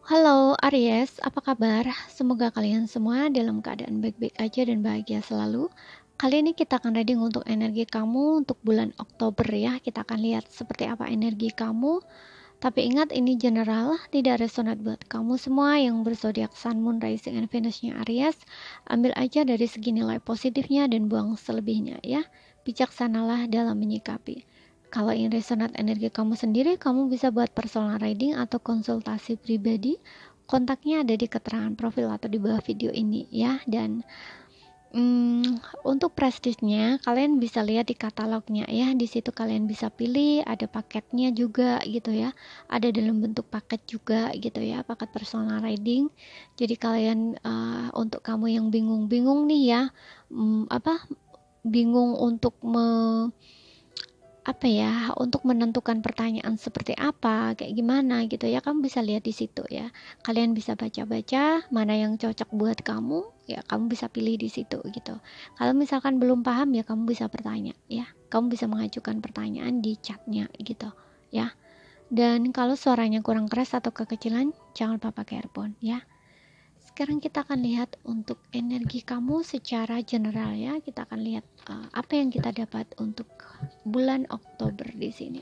Halo Aries, apa kabar? Semoga kalian semua dalam keadaan baik-baik aja dan bahagia selalu. Kali ini kita akan reading untuk energi kamu untuk bulan Oktober ya. Kita akan lihat seperti apa energi kamu. Tapi ingat ini general, tidak resonate buat kamu semua yang berzodiak Sun, Moon, Rising, and Venus-nya Aries. Ambil aja dari segi nilai positifnya dan buang selebihnya ya. Bijaksanalah dalam menyikapi. Kalau ingin resonate energi kamu sendiri, kamu bisa buat personal reading atau konsultasi pribadi. Kontaknya ada di keterangan profil atau di bawah video ini ya. Dan untuk prestige-nya kalian bisa lihat di katalognya ya. Di situ kalian bisa pilih, ada paketnya juga gitu ya. Ada dalam bentuk paket juga gitu ya, paket personal reading. Jadi kalian untuk kamu yang bingung-bingung nih ya, bingung untuk untuk menentukan pertanyaan seperti apa, kayak gimana gitu ya, kamu bisa lihat di situ ya. Kalian bisa baca-baca mana yang cocok buat kamu, ya kamu bisa pilih di situ gitu. Kalau misalkan belum paham ya kamu bisa bertanya ya. Kamu bisa mengajukan pertanyaan di chatnya gitu ya. Dan kalau suaranya kurang keras atau kekecilan, jangan lupa pakai earphone ya. Sekarang kita akan lihat untuk energi kamu secara general ya. Kita akan lihat apa yang kita dapat untuk bulan Oktober di sini.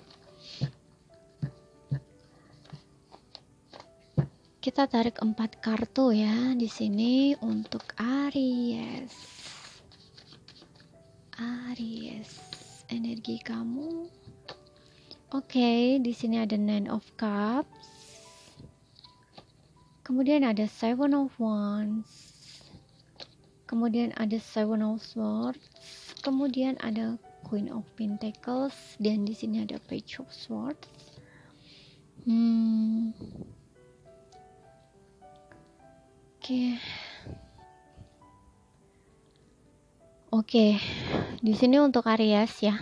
Kita tarik 4 kartu ya di sini untuk Aries. Aries, energi kamu. Oke, di sini ada Nine of Cups. Kemudian ada Seven of Wands. Kemudian ada Seven of Swords. Kemudian ada Queen of Pentacles dan di sini ada Page of Swords. Oke. Di sini untuk Aries ya.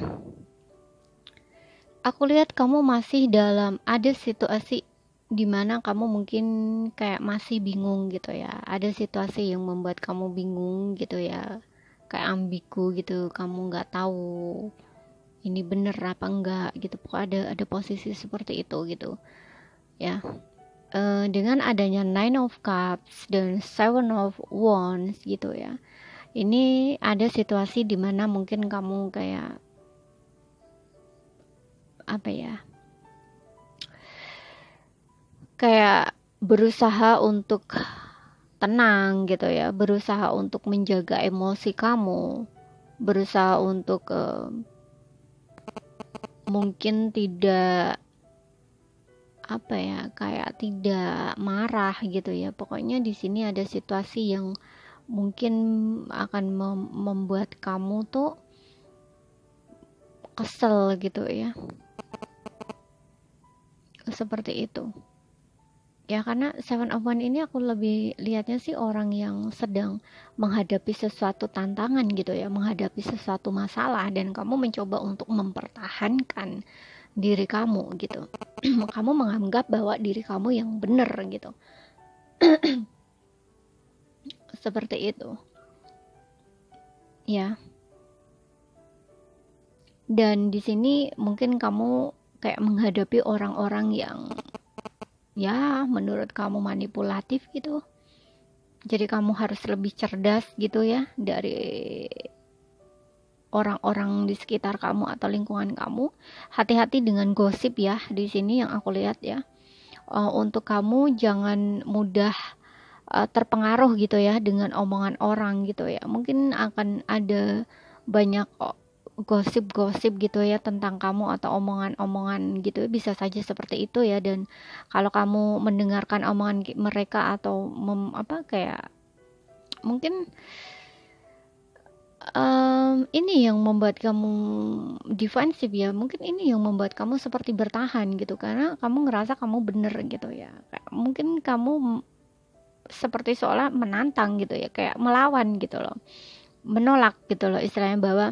Aku lihat kamu masih dalam ada situasi dimana kamu mungkin kayak masih bingung gitu ya. Ada situasi yang membuat kamu bingung gitu ya, kayak ambigu gitu, kamu nggak tahu ini bener apa enggak gitu. Pokoknya ada posisi seperti itu gitu ya. Dengan adanya Nine of Cups dan Seven of Wands gitu ya, ini ada situasi dimana mungkin kamu kayak berusaha untuk tenang gitu ya, berusaha untuk menjaga emosi kamu, berusaha untuk mungkin tidak kayak tidak marah gitu ya. Pokoknya di sini ada situasi yang mungkin akan membuat kamu tuh kesel gitu ya, seperti itu ya. Karena Seven of Wands ini aku lebih lihatnya sih orang yang sedang menghadapi sesuatu tantangan gitu ya, menghadapi sesuatu masalah, dan kamu mencoba untuk mempertahankan diri kamu gitu. Kamu menganggap bahwa diri kamu yang benar gitu. Seperti itu ya. Dan di sini mungkin kamu kayak menghadapi orang-orang yang ya menurut kamu manipulatif gitu. Jadi kamu harus lebih cerdas gitu ya dari orang-orang di sekitar kamu atau lingkungan kamu. Hati-hati dengan gosip ya di sini yang aku lihat ya. Untuk kamu jangan mudah terpengaruh gitu ya dengan omongan orang gitu ya. Mungkin akan ada banyak gosip-gosip gitu ya tentang kamu atau omongan-omongan gitu, bisa saja seperti itu ya. Dan kalau kamu mendengarkan omongan mereka atau kayak mungkin ini yang membuat kamu defensif ya, mungkin ini yang membuat kamu seperti bertahan gitu karena kamu ngerasa kamu bener gitu ya. Kayak mungkin kamu seperti seolah menantang gitu ya, kayak melawan gitu loh, menolak gitu loh istilahnya, bahwa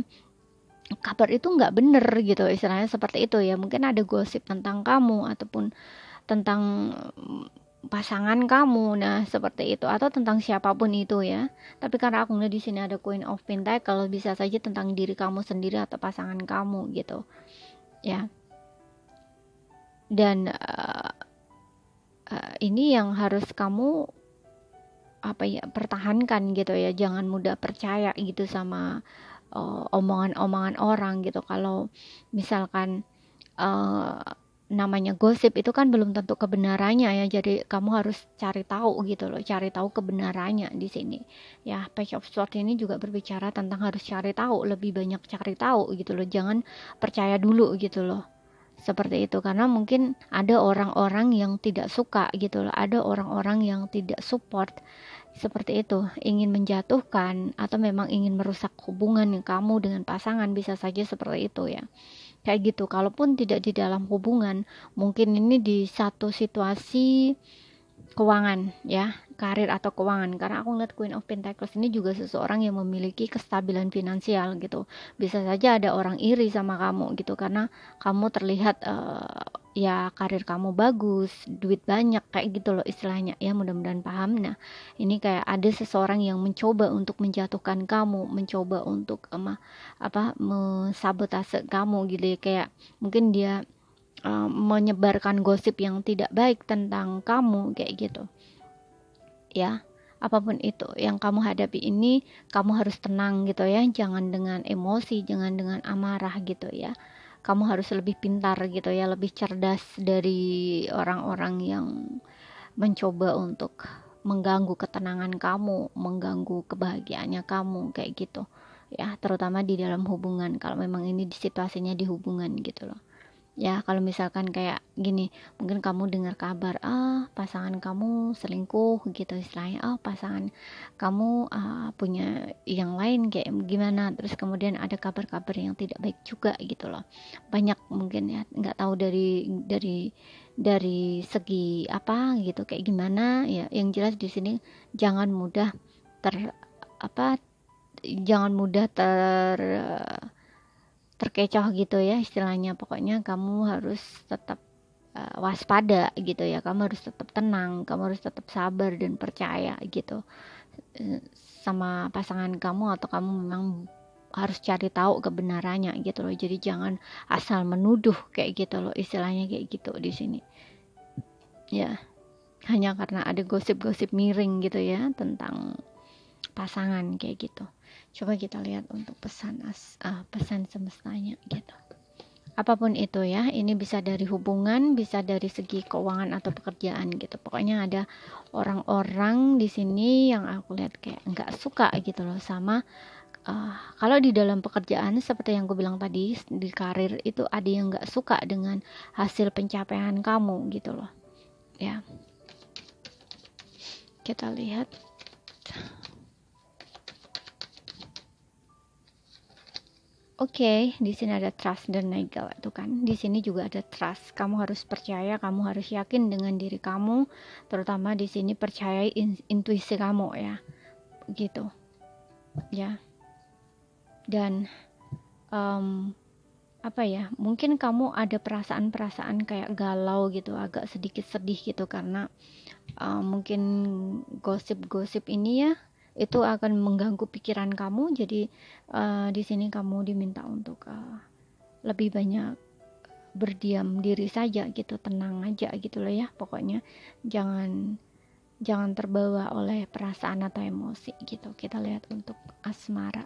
kabar itu nggak bener gitu istilahnya, seperti itu ya. Mungkin ada gosip tentang kamu ataupun tentang pasangan kamu, nah seperti itu, atau tentang siapapun itu ya. Tapi karena aku ngeliat di sini ada Queen of Pentacles, kalau bisa saja tentang diri kamu sendiri atau pasangan kamu gitu ya. Dan ini yang harus kamu pertahankan gitu ya. Jangan mudah percaya gitu sama omongan-omongan orang gitu. Kalau misalkan uh, namanya gosip itu kan belum tentu kebenarannya ya, jadi kamu harus cari tahu gitu loh, cari tahu kebenarannya di sini ya. Page of Swords ini juga berbicara tentang harus cari tahu, lebih banyak cari tahu gitu loh, jangan percaya dulu gitu loh, seperti itu. Karena mungkin ada orang-orang yang tidak suka gitu loh, ada orang-orang yang tidak support seperti itu, ingin menjatuhkan atau memang ingin merusak hubungan kamu dengan pasangan, bisa saja seperti itu ya, kayak gitu. Kalaupun tidak di dalam hubungan, mungkin ini di satu situasi keuangan ya, karir atau keuangan. Karena aku ngeliat Queen of Pentacles ini juga seseorang yang memiliki kestabilan finansial gitu. Bisa saja ada orang iri sama kamu gitu, karena kamu terlihat ya karir kamu bagus, duit banyak, kayak gitu loh istilahnya ya, mudah-mudahan paham. Nah, ini kayak ada seseorang yang mencoba untuk menjatuhkan kamu, mencoba untuk mensabotase kamu gitu ya, kayak mungkin dia menyebarkan gosip yang tidak baik tentang kamu kayak gitu ya. Apapun itu yang kamu hadapi ini, kamu harus tenang gitu ya, jangan dengan emosi, jangan dengan amarah gitu ya. Kamu harus lebih pintar gitu ya, lebih cerdas dari orang-orang yang mencoba untuk mengganggu ketenangan kamu, mengganggu kebahagiaannya kamu kayak gitu ya, terutama di dalam hubungan, kalau memang ini di situasinya di hubungan gitu loh ya. Kalau misalkan kayak gini, mungkin kamu dengar kabar pasangan kamu selingkuh gitu istilahnya, pasangan kamu punya yang lain kayak gimana, terus kemudian ada kabar-kabar yang tidak baik juga gitu loh, banyak mungkin ya, nggak tahu dari segi apa gitu kayak gimana ya. Yang jelas di sini jangan mudah ter apa jangan mudah terkecoh gitu ya istilahnya. Pokoknya kamu harus tetap waspada gitu ya, kamu harus tetap tenang, kamu harus tetap sabar dan percaya gitu sama pasangan kamu, atau kamu memang harus cari tahu kebenarannya gitu loh. Jadi jangan asal menuduh kayak gitu loh istilahnya, kayak gitu di sini ya, hanya karena ada gosip-gosip miring gitu ya tentang pasangan kayak gitu. Coba kita lihat untuk pesan semestanya gitu. Apapun itu ya, ini bisa dari hubungan, bisa dari segi keuangan atau pekerjaan gitu. Pokoknya ada orang-orang di sini yang aku lihat kayak nggak suka gitu loh sama kalau di dalam pekerjaan seperti yang gue bilang tadi, di karir itu ada yang nggak suka dengan hasil pencapaian kamu gitu loh ya. Kita lihat. Oke, di sini ada trust dan naga itu kan. Di sini juga ada trust. Kamu harus percaya, kamu harus yakin dengan diri kamu, terutama di sini percayai intuisi kamu ya. Gitu. Ya. Dan mungkin kamu ada perasaan-perasaan kayak galau gitu, agak sedikit sedih gitu karena mungkin gosip-gosip ini ya itu akan mengganggu pikiran kamu. Jadi di sini kamu diminta untuk lebih banyak berdiam diri saja gitu, tenang aja gitu loh ya. Pokoknya jangan terbawa oleh perasaan atau emosi gitu. Kita lihat untuk asmara.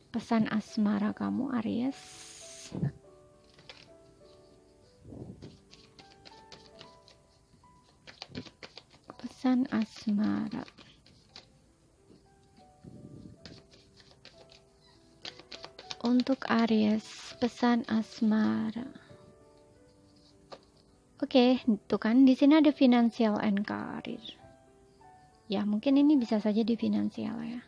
Pesan asmara kamu Aries. Pesan asmara. Untuk Aries, pesan asmara. Oke, itu kan di sini ada financial and career. Ya, mungkin ini bisa saja di finansial ya.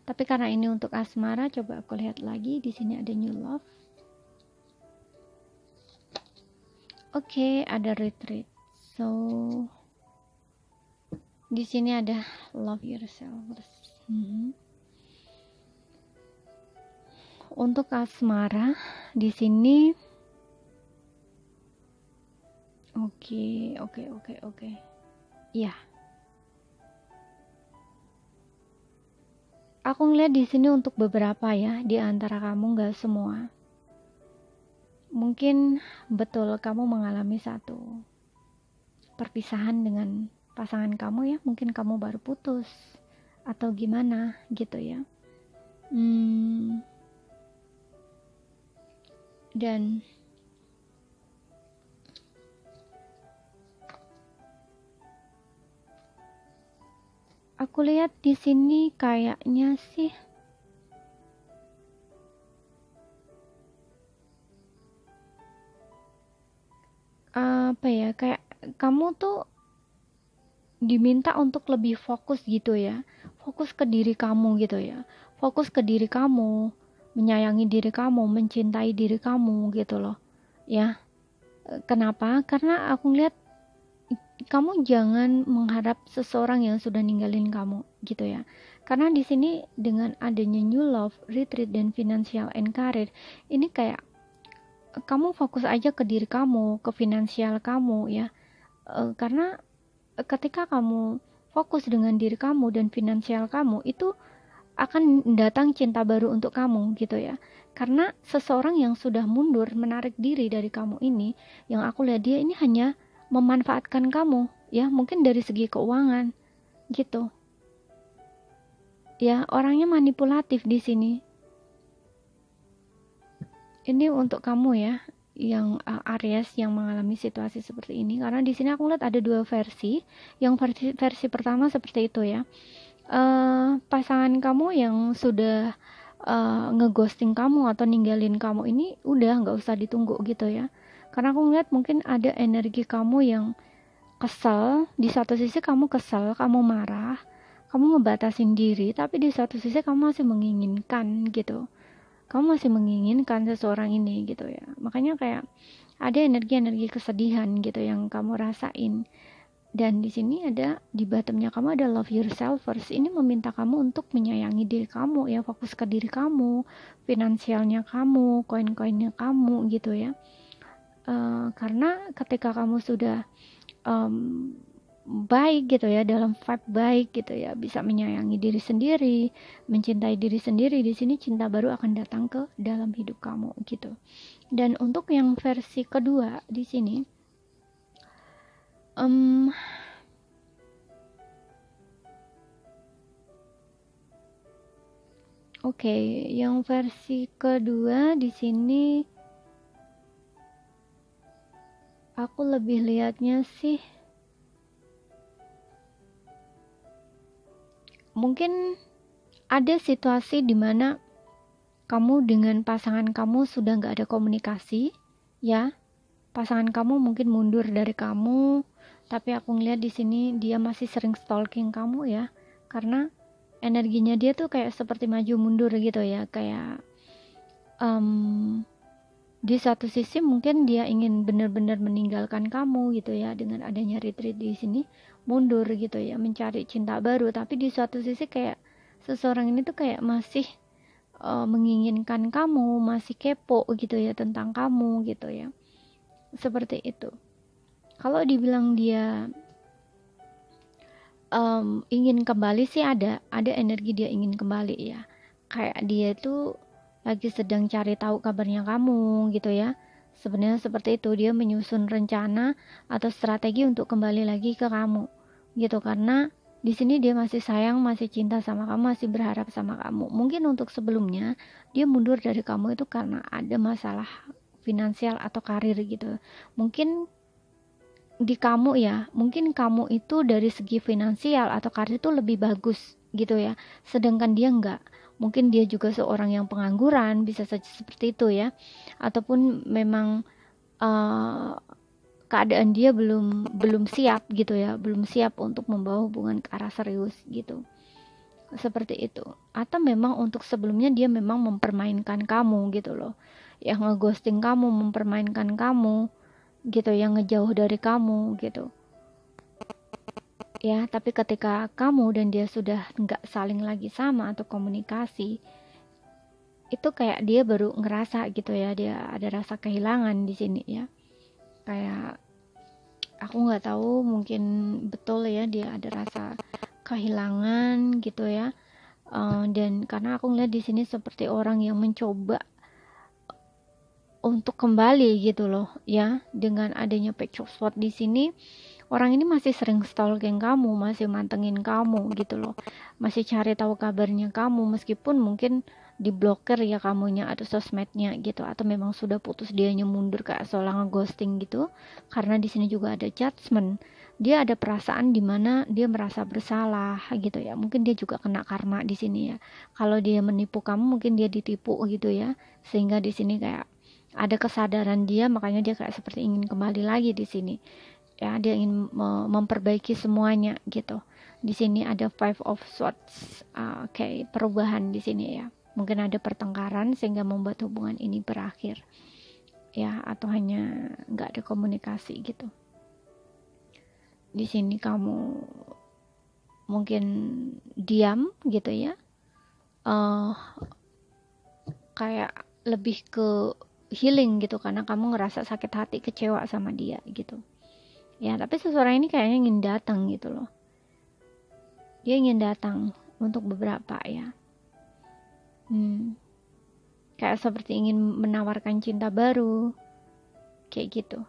Tapi karena ini untuk asmara, coba aku lihat lagi. Di sini ada new love. Oke, ada retreat. So, di sini ada love yourself. Untuk asmara di sini oke. Ya. Aku ngeliat di sini untuk beberapa ya, di antara kamu, nggak semua. Mungkin betul kamu mengalami satu perpisahan dengan pasangan kamu ya, mungkin kamu baru putus atau gimana gitu ya. Dan aku lihat di sini kayaknya sih apa ya, kayak kamu tuh diminta untuk lebih fokus gitu ya, fokus ke diri kamu gitu ya, fokus ke diri kamu, menyayangi diri kamu, mencintai diri kamu gitu loh ya. Kenapa? Karena aku lihat kamu jangan mengharap seseorang yang sudah ninggalin kamu gitu ya. Karena di sini dengan adanya new love, retreat, dan financial and career, ini kayak kamu fokus aja ke diri kamu, ke finansial kamu ya. Karena ketika kamu fokus dengan diri kamu dan finansial kamu, itu akan datang cinta baru untuk kamu gitu ya. Karena seseorang yang sudah mundur, menarik diri dari kamu ini, yang aku lihat dia ini hanya memanfaatkan kamu ya, mungkin dari segi keuangan gitu ya. Orangnya manipulatif di sini. Ini untuk kamu ya, yang Aries yang mengalami situasi seperti ini. Karena di sini aku lihat ada dua versi. Yang versi pertama seperti itu ya, pasangan kamu yang sudah ngeghosting kamu atau ninggalin kamu ini udah nggak usah ditunggu gitu ya. Karena aku ngeliat mungkin ada energi kamu yang kesel. Di satu sisi kamu kesel, kamu marah, kamu ngebatasin diri, tapi di satu sisi kamu masih menginginkan gitu, kamu masih menginginkan seseorang ini gitu ya. Makanya kayak ada energi-energi kesedihan gitu yang kamu rasain. Dan di sini ada, di bottomnya kamu ada love yourself first. Ini meminta kamu untuk menyayangi diri kamu ya, fokus ke diri kamu, finansialnya kamu, koin-koinnya kamu gitu ya. Karena ketika kamu sudah baik gitu ya, dalam vibe baik gitu ya, bisa menyayangi diri sendiri, mencintai diri sendiri, di sini cinta baru akan datang ke dalam hidup kamu gitu. Dan untuk yang versi kedua di sini, oke, yang versi kedua di sini aku lebih lihatnya sih mungkin ada situasi dimana kamu dengan pasangan kamu sudah nggak ada komunikasi ya. Pasangan kamu mungkin mundur dari kamu, tapi aku ngeliat di sini dia masih sering stalking kamu ya, karena energinya dia tuh kayak seperti maju mundur gitu ya. Kayak di satu sisi mungkin dia ingin benar-benar meninggalkan kamu gitu ya, dengan adanya retreat di sini, mundur gitu ya, mencari cinta baru. Tapi di satu sisi kayak seseorang ini tuh kayak masih menginginkan kamu, masih kepo gitu ya tentang kamu gitu ya, seperti itu. Kalau dibilang dia ingin kembali sih ada energi dia ingin kembali ya, kayak dia tuh lagi sedang cari tahu kabarnya kamu gitu ya. Sebenarnya seperti itu, dia menyusun rencana atau strategi untuk kembali lagi ke kamu gitu. Karena di sini dia masih sayang, masih cinta sama kamu, masih berharap sama kamu. Mungkin untuk sebelumnya dia mundur dari kamu itu karena ada masalah finansial atau karir gitu. Mungkin di kamu ya, mungkin kamu itu dari segi finansial atau karir itu lebih bagus gitu ya, sedangkan dia enggak. Mungkin dia juga seorang yang pengangguran, bisa saja seperti itu ya, ataupun memang keadaan dia belum siap gitu ya, belum siap untuk membawa hubungan ke arah serius gitu, seperti itu. Atau memang untuk sebelumnya dia memang mempermainkan kamu gitu loh, yang ngeghosting kamu, mempermainkan kamu gitu, yang ngejauh dari kamu gitu ya. Tapi ketika kamu dan dia sudah nggak saling lagi sama atau komunikasi, itu kayak dia baru ngerasa gitu ya, dia ada rasa kehilangan di sini ya. Kayak aku nggak tahu, mungkin betul ya, dia ada rasa kehilangan gitu ya. Dan karena aku ngeliat di sini seperti orang yang mencoba untuk kembali gitu loh ya, dengan adanya page of sword di sini. orang ini masih sering stalking kamu, masih mantengin kamu gitu loh, masih cari tahu kabarnya kamu, meskipun mungkin diblokir ya kamunya atau sosmednya gitu, atau memang sudah putus, dianya mundur kayak seolah ngeghosting gitu. Karena di sini juga ada judgment, dia ada perasaan dimana dia merasa bersalah gitu ya, mungkin dia juga kena karma di sini ya. Kalau dia menipu kamu, mungkin dia ditipu gitu ya, sehingga di sini kayak ada kesadaran dia, makanya dia kayak seperti ingin kembali lagi di sini ya, dia ingin memperbaiki semuanya gitu. Di sini ada Five of Swords, kayak perubahan di sini ya, mungkin ada pertengkaran sehingga membuat hubungan ini berakhir ya, atau hanya nggak ada komunikasi gitu. Di sini kamu mungkin diam gitu ya, kayak lebih ke healing gitu, karena kamu ngerasa sakit hati, kecewa sama dia gitu ya. Tapi seseorang ini kayaknya ingin datang gitu loh, dia ingin datang untuk beberapa ya, kayak seperti ingin menawarkan cinta baru kayak gitu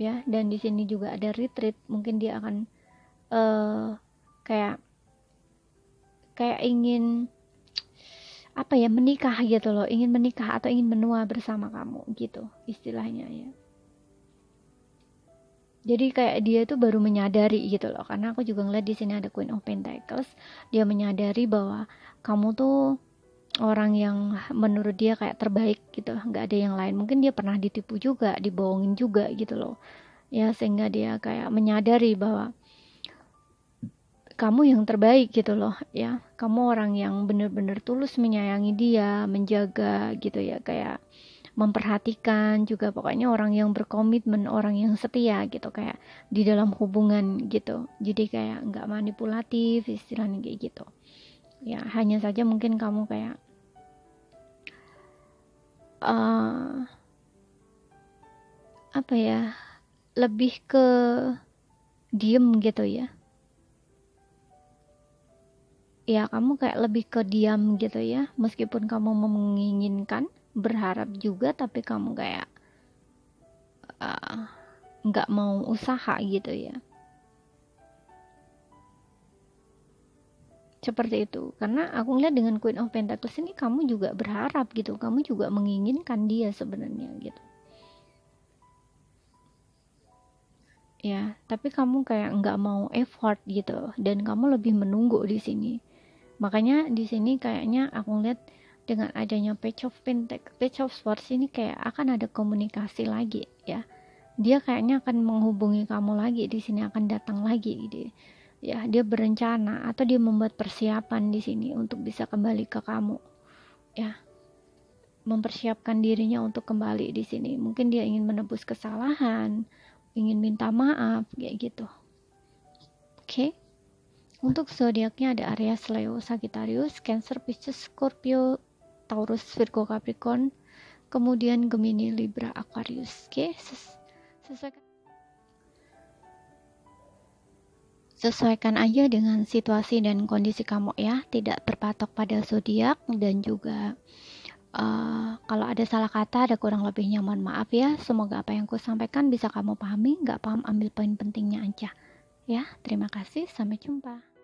ya. Dan di sini juga ada retreat, mungkin dia akan kayak ingin apa ya, menikah gitu loh, ingin menikah atau ingin menua bersama kamu gitu istilahnya ya. Jadi kayak dia itu baru menyadari gitu loh, karena aku juga ngeliat di sini ada Queen of Pentacles. Dia menyadari bahwa kamu tuh orang yang menurut dia kayak terbaik gitu, nggak ada yang lain. Mungkin dia pernah ditipu juga, dibohongin juga gitu loh ya, sehingga dia kayak menyadari bahwa kamu yang terbaik gitu loh ya. Kamu orang yang bener-bener tulus menyayangi dia, menjaga gitu ya, kayak memperhatikan juga, pokoknya orang yang berkomitmen, orang yang setia gitu kayak di dalam hubungan gitu. Jadi kayak nggak manipulatif istilahnya kayak gitu ya. Hanya saja mungkin kamu kayak apa ya, lebih ke diem gitu ya. Ya kamu kayak lebih ke diam gitu ya, meskipun kamu menginginkan, berharap juga, tapi kamu kayak nggak mau usaha gitu ya, seperti itu. Karena aku ngeliat dengan Queen of Pentacles ini kamu juga berharap gitu, kamu juga menginginkan dia sebenarnya gitu ya, tapi kamu kayak nggak mau effort gitu, dan kamu lebih menunggu di sini. Makanya di sini kayaknya aku lihat dengan adanya Page of Pentacles, Page of Swords ini kayak akan ada komunikasi lagi ya. Dia kayaknya akan menghubungi kamu lagi di sini, akan datang lagi gitu ya. Dia berencana atau dia membuat persiapan di sini untuk bisa kembali ke kamu ya. Mempersiapkan dirinya untuk kembali di sini. Mungkin dia ingin menebus kesalahan, ingin minta maaf kayak gitu. Oke. Untuk zodiaknya ada Aries, Leo, Sagittarius, Cancer, Pisces, Scorpio, Taurus, Virgo, Capricorn, kemudian Gemini, Libra, Aquarius. Oke, sesuaikan aja dengan situasi dan kondisi kamu ya, tidak terpatok pada zodiak. Dan juga kalau ada salah kata, ada kurang lebihnya, mohon maaf ya. Semoga apa yang aku sampaikan bisa kamu pahami, nggak paham ambil poin pentingnya aja ya. Terima kasih, sampai jumpa.